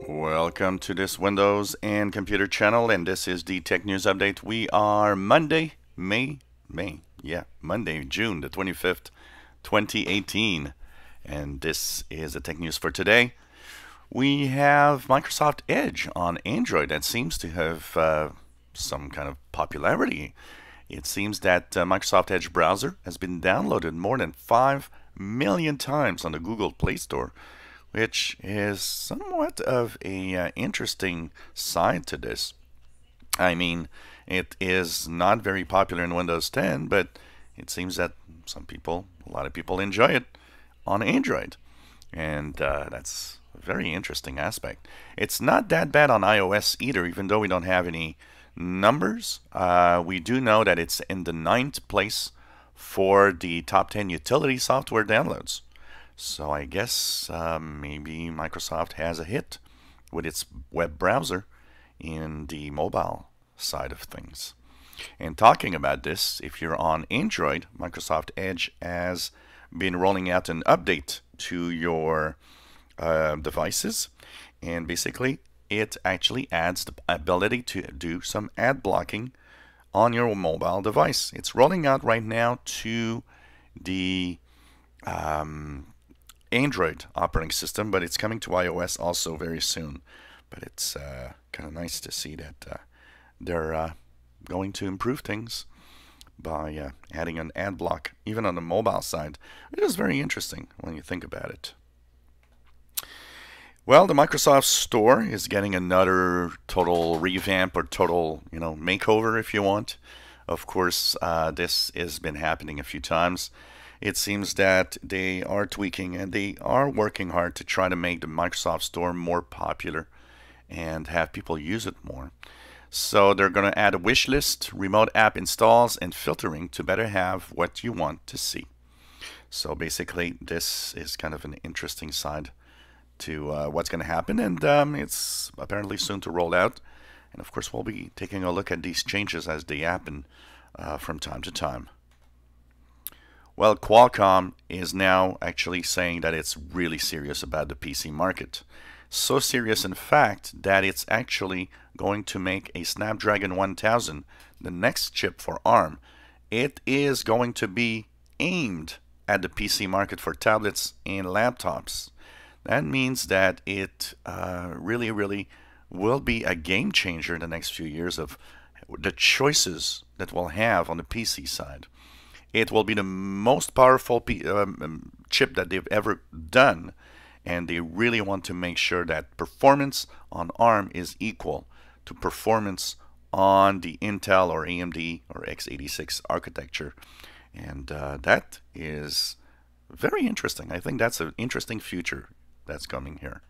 Welcome to this Windows and Computer channel, and this is the Tech News Update. We are Monday, Monday, June the 25th, 2018, and this is the Tech News for today. We have Microsoft Edge on Android that seems to have some kind of popularity. It seems that Microsoft Edge browser has been downloaded more than 5 million times on the Google Play Store, which is somewhat of a interesting side to this. I mean, it is not very popular in Windows 10, but it seems that a lot of people enjoy it on Android, and that's a very interesting aspect. It's not that bad on iOS either, even though we don't have any numbers. We do know that it's in the 9th place for the top 10 utility software downloads. So I guess maybe Microsoft has a hit with its web browser in the mobile side of things. And talking about this, if you're on Android, Microsoft Edge has been rolling out an update to your devices, and basically it actually adds the ability to do some ad blocking on your mobile device. It's rolling out right now to the Android operating system, but it's coming to iOS also very soon. But it's kind of nice to see that they're going to improve things by adding an ad block, even on the mobile side. It is very interesting when you think about it. Well, the Microsoft Store is getting another total revamp or total, makeover, if you want. Of course, this has been happening a few times. It seems that they are tweaking and they are working hard to try to make the Microsoft Store more popular and have people use it more. So they're going to add a wish list, remote app installs, and filtering to better have what you want to see. So basically, this is kind of an interesting side to what's going to happen, and it's apparently soon to roll out. And of course, we'll be taking a look at these changes as they happen from time to time. Well, Qualcomm is now actually saying that it's really serious about the PC market. So serious, in fact, that it's actually going to make a Snapdragon 1000, the next chip for ARM. It is going to be aimed at the PC market for tablets and laptops. That means that it really will be a game changer in the next few years of the choices that we'll have on the PC side. It will be the most powerful chip that they've ever done, and they really want to make sure that performance on ARM is equal to performance on the Intel or AMD or x86 architecture. And that is very interesting. I think that's an interesting future that's coming here.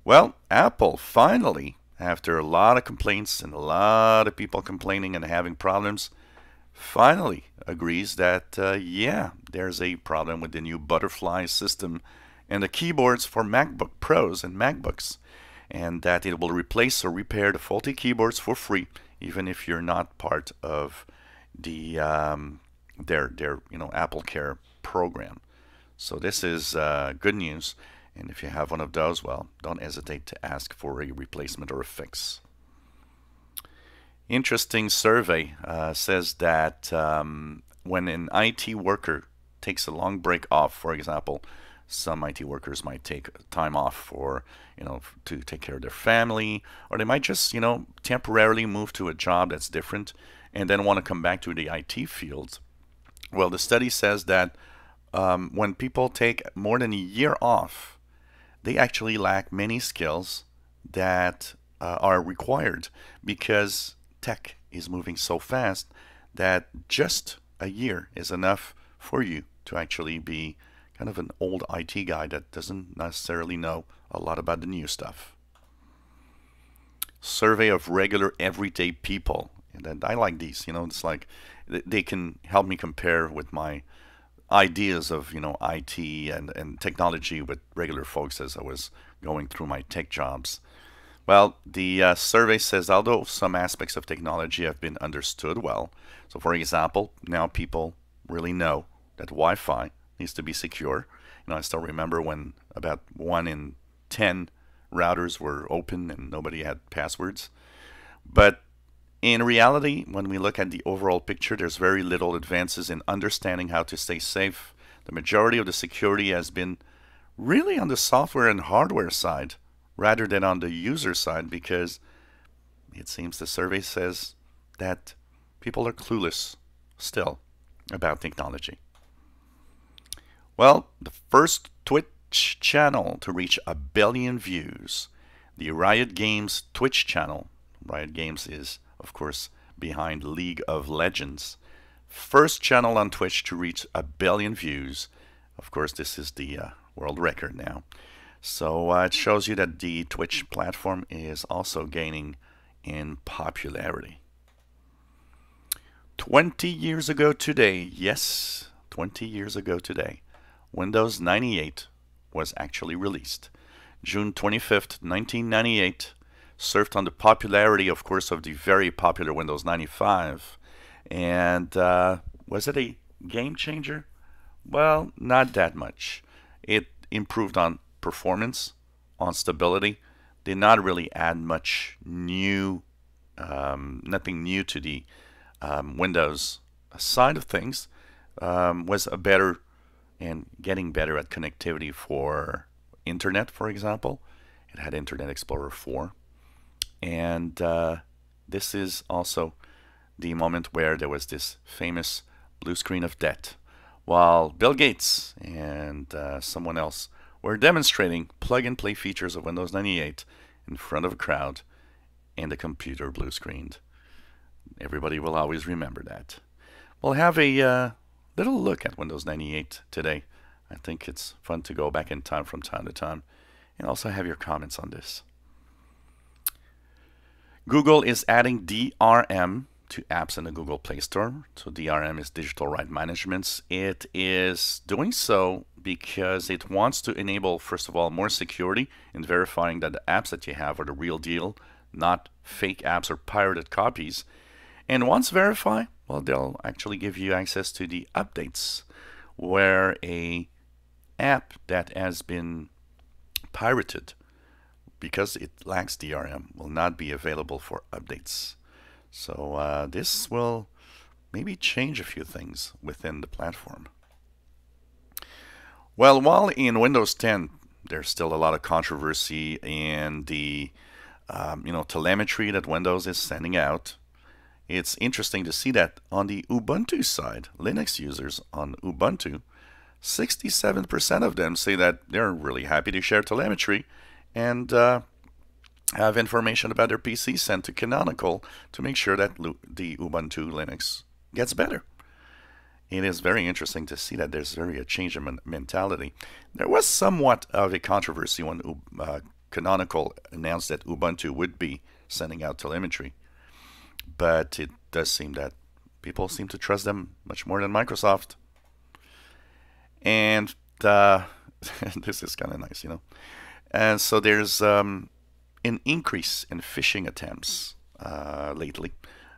Well, Apple finally, after a lot of complaints and a lot of people complaining and having problems, finally agrees that yeah, there's a problem with the new Butterfly system and the keyboards for MacBook Pros and MacBooks, and that it will replace or repair the faulty keyboards for free, even if you're not part of the their Apple Care program. So this is good news, and if you have one of those, well, don't hesitate to ask for a replacement or a fix. Interesting survey says that when an IT worker takes a long break off, for example, some IT workers might take time off for, to take care of their family, or they might just, temporarily move to a job that's different and then want to come back to the IT field. Well, the study says that when people take more than a year off, they actually lack many skills that are required because tech is moving so fast that just a year is enough for you to actually be kind of an old IT guy that doesn't necessarily know a lot about the new stuff. Survey of regular everyday people, and I like these. It's like they can help me compare with my ideas of IT and technology with regular folks as I was going through my tech jobs. Well, the survey says although some aspects of technology have been understood well, so for example, now people really know that Wi-Fi needs to be secure. I still remember when about 1 in 10 routers were open and nobody had passwords. But in reality, when we look at the overall picture, there's very little advances in understanding how to stay safe. The majority of the security has been really on the software and hardware side rather than on the user side, because it seems the survey says that people are clueless still about technology. Well, the first Twitch channel to reach 1 billion views, the Riot Games Twitch channel. Riot Games is, of course, behind League of Legends. First channel on Twitch to reach 1 billion views. Of course, this is the world record now. So it shows you that the Twitch platform is also gaining in popularity. 20 years ago today, yes, 20 years ago today, Windows 98 was actually released. June 25th, 1998, surfed on the popularity, of course, of the very popular Windows 95. And was it a game changer? Well, not that much. It improved on performance, on stability. Did not really add much new, nothing new to the Windows side of things. Was a better and getting better at connectivity for internet, for example. It had Internet Explorer 4. And this is also the moment where there was this famous blue screen of death, while Bill Gates and someone else were demonstrating plug-and-play features of Windows 98 in front of a crowd, and the computer blue screened. Everybody will always remember that. We'll have a little look at Windows 98 today. I think it's fun to go back in time from time to time, and also have your comments on this. Google is adding DRM to apps in the Google Play Store. So DRM is Digital Right Management. It is doing so because it wants to enable, first of all, more security in verifying that the apps that you have are the real deal, not fake apps or pirated copies. And once verified, well, they'll actually give you access to the updates, where a app that has been pirated because it lacks DRM will not be available for updates. So this will maybe change a few things within the platform. Well, while in Windows 10 there's still a lot of controversy in the telemetry that Windows is sending out, it's interesting to see that on the Ubuntu side, Linux users on Ubuntu, 67% of them say that they're really happy to share telemetry and have information about their PC sent to Canonical to make sure that the Ubuntu Linux gets better. It is very interesting to see that there's a change in mentality. There was somewhat of a controversy when Canonical announced that Ubuntu would be sending out telemetry, but it does seem that people seem to trust them much more than Microsoft. And this is kind of nice, you know. And so there's an increase in phishing attempts lately.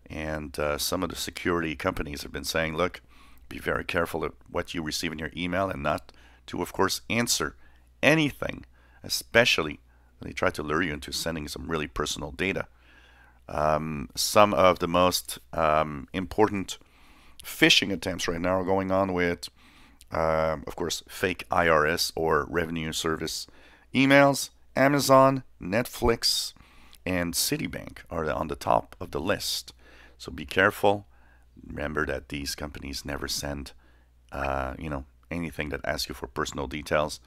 And some of the security companies have been saying, look, be very careful of what you receive in your email, and not to, of course, answer anything, especially when they try to lure you into sending some really personal data. Some of the most important phishing attempts right now are going on with, of course, fake IRS or revenue service emails. Amazon, Netflix, and Citibank are on the top of the list. So be careful. Remember that these companies never send, anything that asks you for personal details.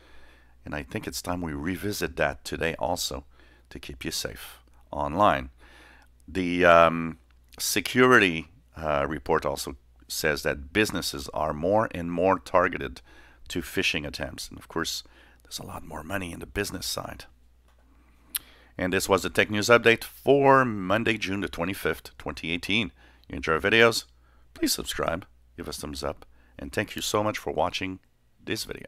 And I think it's time we revisit that today also to keep you safe online. The security report also says that businesses are more and more targeted to phishing attempts. And of course, there's a lot more money in the business side. And this was the Tech News Update for Monday, June the 25th, 2018. You enjoy our videos? Please subscribe, give us a thumbs up, and thank you so much for watching this video.